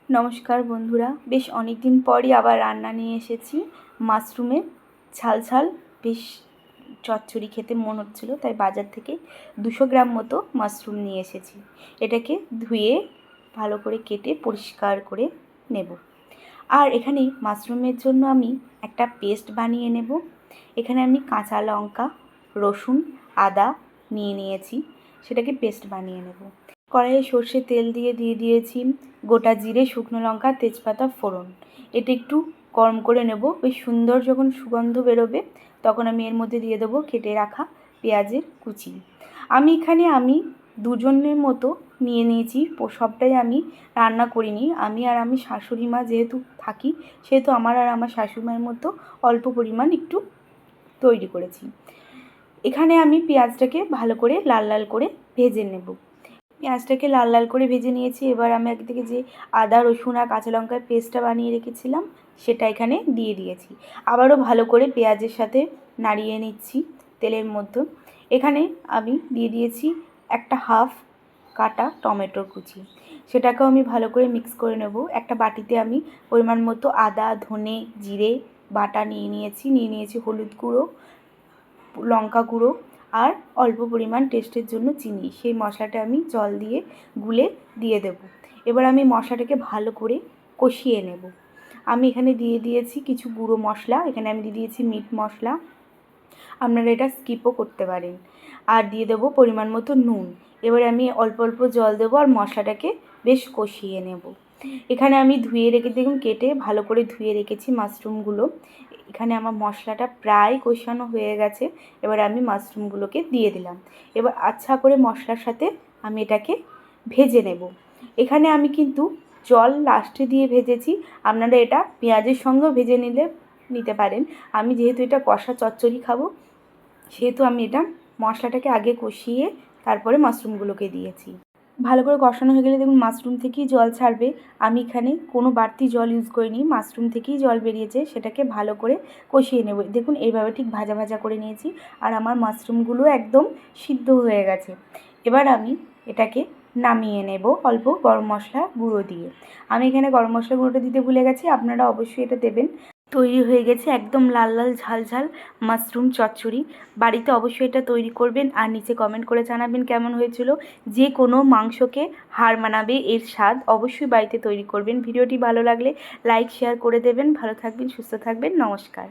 নমস্কার বন্ধুরা, বেশ অনেক দিন পরই আবার রান্না নিয়ে এসেছি। মাশরুমের ঝাল ঝাল বেশ চচ্চড়ি খেতে মন হচ্ছিলো, তাই বাজার থেকে 200 গ্রাম মতো মাশরুম নিয়ে এসেছি। এটাকে ধুয়ে ভালো করে কেটে পরিষ্কার করে নেব। আর এখানে মাশরুমের জন্য আমি একটা পেস্ট বানিয়ে নেব। এখানে আমি কাঁচা লঙ্কা, রসুন, আদা নিয়েছি, সেটাকে পেস্ট বানিয়ে নেব। কড়াইয়ে সর্ষে তেল দিয়ে দিয়েছি গোটা জিরে, শুকনো লঙ্কা, তেজপাতা ফোড়ন। এটা একটু গরম করে নেব। বেশ সুন্দর যখন সুগন্ধ বেরোবে তখন আমি এর মধ্যে দিয়ে দেবো কেটে রাখা পেঁয়াজের কুচি। আমি দুজনের মতো নিয়েছি, সবটাই আমি রান্না করিনি। আমি শাশুড়ি মা যেহেতু থাকি, সেহেতু আমার আর আমার শাশুড়িমার মতো অল্প পরিমাণ একটু তৈরি করেছি। এখানে আমি পেঁয়াজটাকে ভালো করে লাল লাল করে ভেজে নেব। পেঁয়াজটাকে লাল লাল করে ভেজে নিয়েছি। এবার আমি একদিকে যে আদা, রসুন আর কাঁচা লঙ্কার পেস্টটা বানিয়ে রেখেছিলাম সেটা এখানে দিয়ে দিয়েছি। আবারও ভালো করে পেঁয়াজের সাথে নাড়িয়ে নিচ্ছি তেলের মধ্যে। এখানে আমি দিয়ে দিয়েছি একটা হাফ কাটা টমেটোর কুচি, সেটাকেও আমি ভালো করে মিক্স করে নেব। একটা বাটিতে আমি পরিমাণ মতো আদা, ধনে, জিরে বাটা নিয়ে নিয়েছি হলুদ গুঁড়ো, লঙ্কা গুঁড়ো আর অল্প পরিমাণ টেস্টের জন্য চিনি। সেই মশলাটা আমি জল দিয়ে গুলে দিয়ে দেব। এবার আমি মশলাটাকে ভালো করে কষিয়ে নেব। আমি এখানে দিয়ে দিয়েছি কিছু গুঁড়ো মশলা। এখানে আমি দিয়ে দিয়েছি মিট মশলা, আপনারা এটা স্কিপও করতে পারেন। আর দিয়ে দেবো পরিমাণ মতো নুন। এবারে আমি অল্প অল্প জল দেবো আর মশলাটাকে বেশ কষিয়ে নেব। এখানে আমি কেটে ভালো করে ধুয়ে রেখেছি মাশরুমগুলো। এখানে আমার মশলাটা প্রায় কষানো হয়ে গেছে। এবার আমি মাশরুমগুলোকে দিয়ে দিলাম। এবার আচ্ছা করে মশলার সাথে আমি এটাকে ভেজে নেব। এখানে আমি কিন্তু জল লাস্টে দিয়ে ভেজেছি, আপনারা এটা পেঁয়াজের সঙ্গেও ভেজে নিতে পারেন। আমি যেহেতু এটা কষা চচ্চড়ি খাবো, সেহেতু আমি এটা মশলাটাকে আগে কষিয়ে তারপরে মাশরুমগুলোকে দিয়েছি। ভালো করে কষানো হয়ে গেলে দেখুন মাশরুম থেকেই জল ছাড়বে। আমি এখানে কোনো বাড়তি জল ইউজ করিনি, মাশরুম থেকেই জল বেরিয়েছে। সেটাকে ভালো করে কষিয়ে নেব। দেখুন এইভাবে ঠিক ভাজা ভাজা করে নিয়েছি আর আমার মাশরুমগুলো একদম সিদ্ধ হয়ে গেছে। এবার আমি এটাকে নামিয়ে নেব অল্প গরম মশলা গুঁড়ো দিয়ে। আমি এখানে গরম মশলা গুঁড়োটা দিতে ভুলে গেছি, আপনারা অবশ্যই এটা দেবেন। তৈরি হয়ে গেছে একদম লাল লাল ঝাল ঝাল মাশরুম চচ্চড়ি। বাড়িতে অবশ্যই এটা তৈরি করবেন আর নিচে কমেন্ট করে জানাবেন কেমন হয়েছিল। যে কোনো মাংসকে হার মানাবে এর স্বাদ। অবশ্যই বাড়িতে তৈরি করবেন। ভিডিওটি ভালো লাগলে লাইক শেয়ার করে দেবেন। ভালো থাকবেন, সুস্থ থাকবেন। নমস্কার।